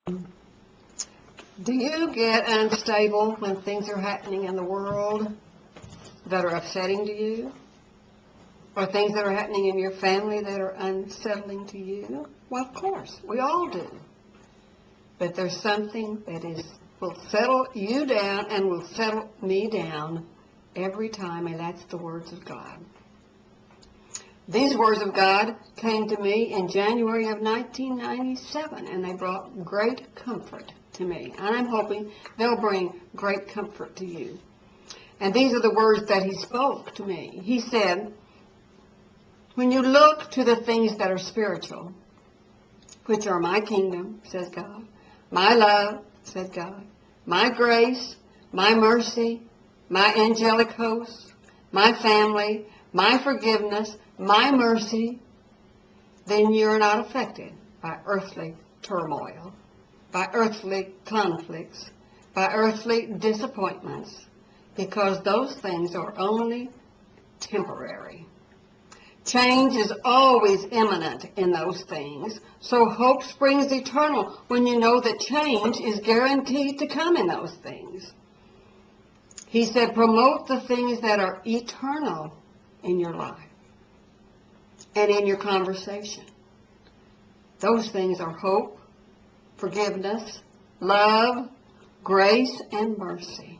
Do you get unstable when things are happening in the world that are upsetting to you? Or things that are happening in your family that are unsettling to you? Well, of course, we all do. But there's something that will settle you down and will settle me down every time, and that's the words of God. These words of God came to me in January of 1997, and they brought great comfort to me. And I'm hoping they'll bring great comfort to you. And these are the words that he spoke to me. He said, when you look to the things that are spiritual, which are my kingdom, says God, my love, says God, my grace, my mercy, my angelic hosts, my family, my forgiveness, my mercy, then you're not affected by earthly turmoil, by earthly conflicts, by earthly disappointments, because those things are only temporary. Change is always imminent in those things, so hope springs eternal when you know that change is guaranteed to come in those things. He said, promote the things that are eternal in your life and in your conversation. Those things are hope, forgiveness, love, grace, and mercy.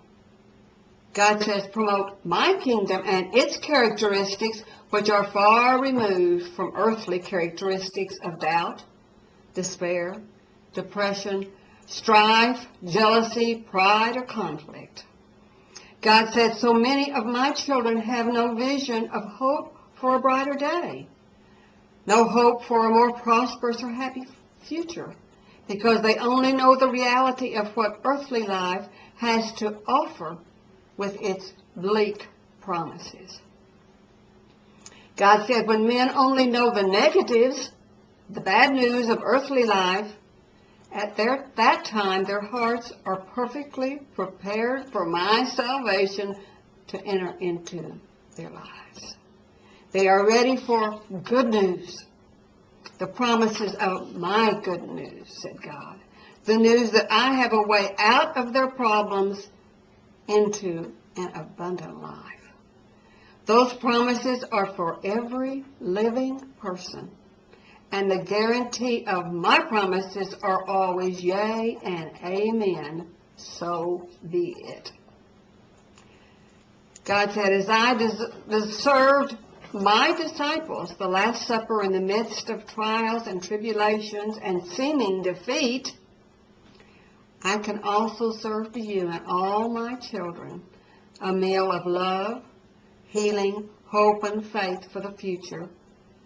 God says, promote my kingdom and its characteristics, which are far removed from earthly characteristics of doubt, despair, depression, strife, jealousy, pride, or conflict. God said, so many of my children have no vision of hope for a brighter day, no hope for a more prosperous or happy future, because they only know the reality of what earthly life has to offer with its bleak promises. God said, when men only know the negatives, the bad news of earthly life, at that time their hearts are perfectly prepared for my salvation to enter into their lives. They are ready for good news, the promises of my good news, said God, the news that I have a way out of their problems into an abundant life. Those promises are for every living person, and the guarantee of my promises are always yea and amen, so be it. God said, as I served my disciples the Last Supper in the midst of trials and tribulations and seeming defeat, I can also serve to you and all my children a meal of love, healing, hope, and faith for the future,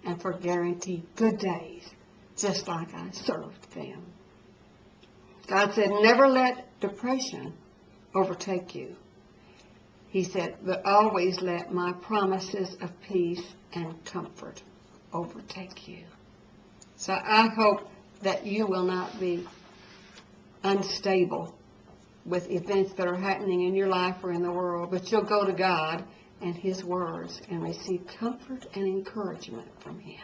and for guaranteed good days, just like I served them. God said, never let depression overtake you. He said, but always let my promises of peace and comfort overtake you. So I hope that you will not be unstable with events that are happening in your life or in the world, but you'll go to God and His words and receive comfort and encouragement from Him.